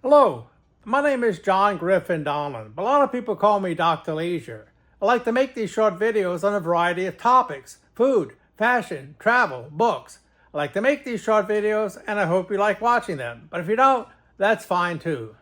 Hello, my name is John Griffin Donlan, but a lot of people call me Dr.Leisure. I like to make these short videos on a variety of topics: food, fashion, travel, books. I like to make these short videos and I hope you like watching them, but if you don't, that's fine too.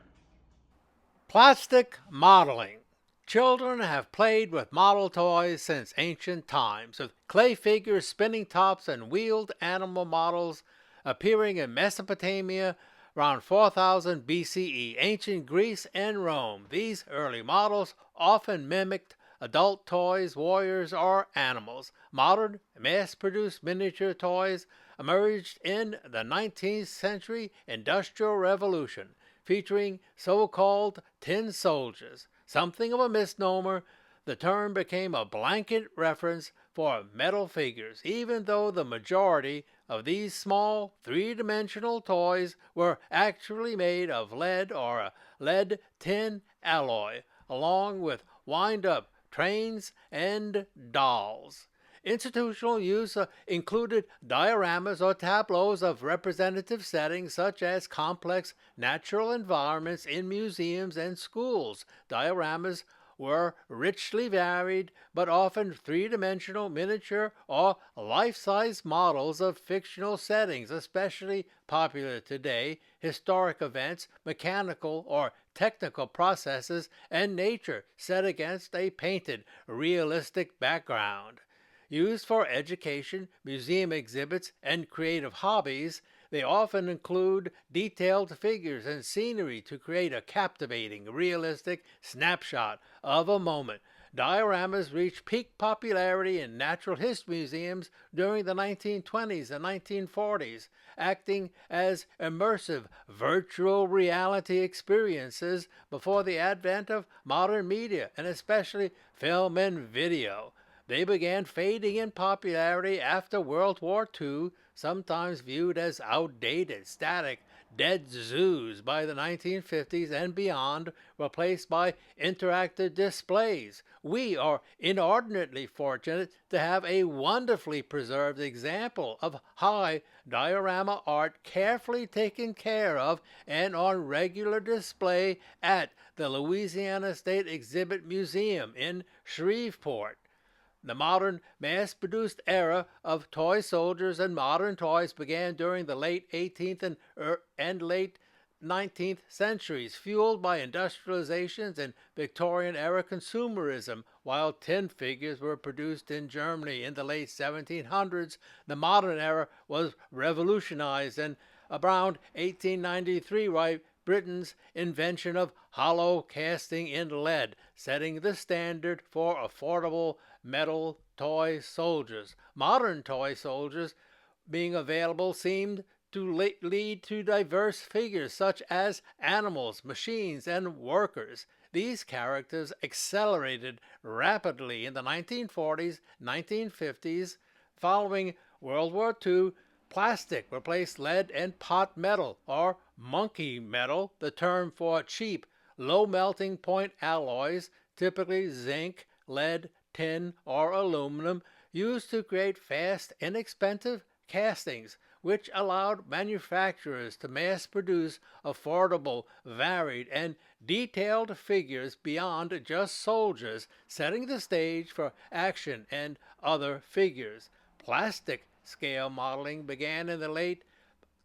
Plastic modeling. Children have played with model toys since ancient times, with clay figures, spinning tops, and wheeled animal models appearing in Mesopotamia around 4000 BCE, ancient Greece, and Rome. These early models often mimicked adult toys, warriors, or animals. Modern, mass-produced miniature toys emerged in the 19th century Industrial Revolution, featuring so-called tin soldiers. Something of a misnomer, the term became a blanket reference for metal figures, even though the majority of these small three-dimensional toys were actually made of lead or a lead tin alloy, along with wind-up trains and dolls. Institutional use included dioramas or tableaus of representative settings such as complex natural environments in museums and schools. Dioramas were richly varied but often three-dimensional miniature or life-size models of fictional settings, especially popular today: historic events, mechanical or technical processes, and nature set against a painted, realistic background. Used for education, museum exhibits, and creative hobbies, they often include detailed figures and scenery to create a captivating, realistic snapshot of a moment. Dioramas reached peak popularity in natural history museums during the 1920s and 1940s, acting as immersive virtual reality experiences before the advent of modern media, and especially film and video. They began fading in popularity after World War II, sometimes viewed as outdated, static, dead zoos by the 1950s and beyond, replaced by interactive displays. We are inordinately fortunate to have a wonderfully preserved example of high diorama art carefully taken care of and on regular display at the Louisiana State Exhibit Museum in Shreveport. The modern, mass-produced era of toy soldiers and modern toys began during the late 18th and late 19th centuries, fueled by industrializations and Victorian-era consumerism. While tin figures were produced in Germany in the late 1700s, the modern era was revolutionized in around 1893 by Britain's invention of hollow casting in lead, setting the standard for affordable metal toy soldiers. Modern toy soldiers being available seemed to lead to diverse figures such as animals, machines, and workers. These characters accelerated rapidly in the 1940s, 1950s. Following World War II, plastic replaced lead and pot metal, or monkey metal, the term for cheap, low melting point alloys, typically zinc, lead, tin, or aluminum, used to create fast, inexpensive castings, which allowed manufacturers to mass produce affordable, varied, and detailed figures beyond just soldiers, setting the stage for action and other figures. Plastic scale modeling began in the late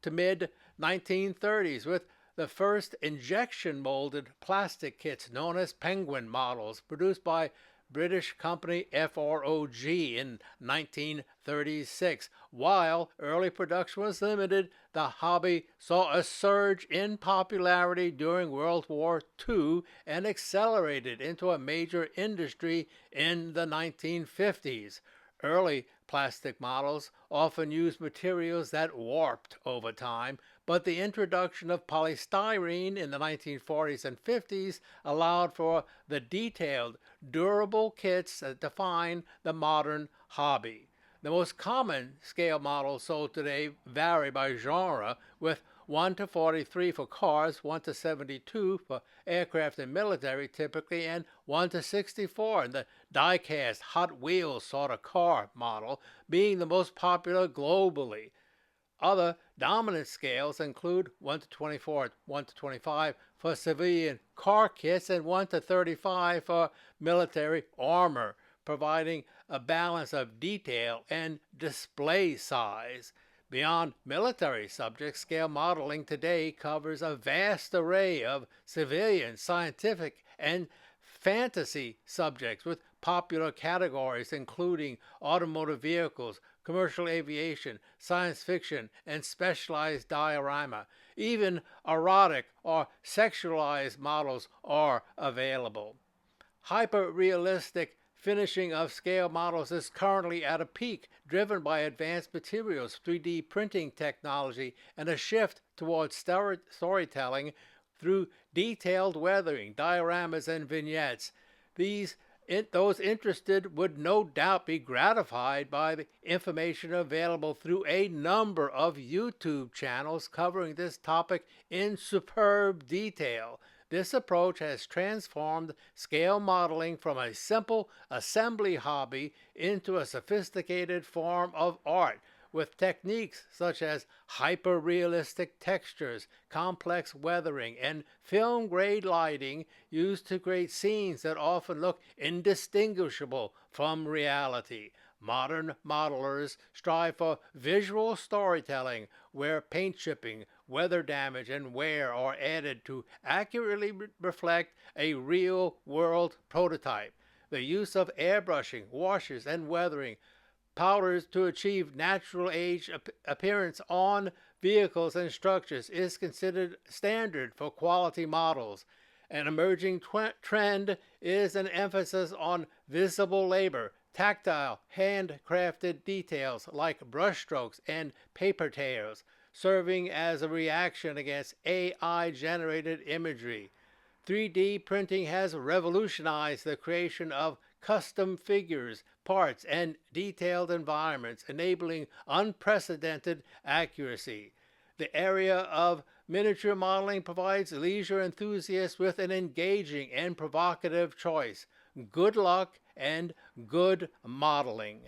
to mid 1930s with the first injection molded plastic kits known as penguin models, produced by British company FROG in 1936. While early production was limited, the hobby saw a surge in popularity during World War II and accelerated into a major industry in the 1950s. Early plastic models often used materials that warped over time, but the introduction of polystyrene in the 1940s and 50s allowed for the detailed, durable kits that define the modern hobby. The most common scale models sold today vary by genre, with 1 to 43 for cars, 1 to 72 for aircraft and military typically, and 1 to 64 in the die-cast Hot Wheels sort of car model being the most popular globally. Other dominant scales include 1 to 24, 1 to 25 for civilian car kits, and 1 to 35 for military armor, providing a balance of detail and display size. Beyond military subjects, scale modeling today covers a vast array of civilian, scientific, and fantasy subjects, with popular categories including automotive vehicles, commercial aviation, science fiction, and specialized diorama. Even erotic or sexualized models are available. Hyper-realistic finishing of scale models is currently at a peak, driven by advanced materials, 3D printing technology, and a shift towards storytelling through detailed weathering, dioramas, and vignettes. Those interested would no doubt be gratified by the information available through a number of YouTube channels covering this topic in superb detail. This approach has transformed scale modeling from a simple assembly hobby into a sophisticated form of art, with techniques such as hyper-realistic textures, complex weathering, and film-grade lighting used to create scenes that often look indistinguishable from reality. Modern modelers strive for visual storytelling, where paint chipping, weather damage, and wear are added to accurately reflect a real-world prototype. The use of airbrushing, washes, and weathering powders to achieve natural age appearance on vehicles and structures is considered standard for quality models. An emerging trend is an emphasis on visible labor, tactile, handcrafted details like brushstrokes and paper tails, serving as a reaction against AI-generated imagery. 3D printing has revolutionized the creation of custom figures, parts, and detailed environments, enabling unprecedented accuracy. The area of miniature modeling provides leisure enthusiasts with an engaging and provocative choice. Good luck and good modeling.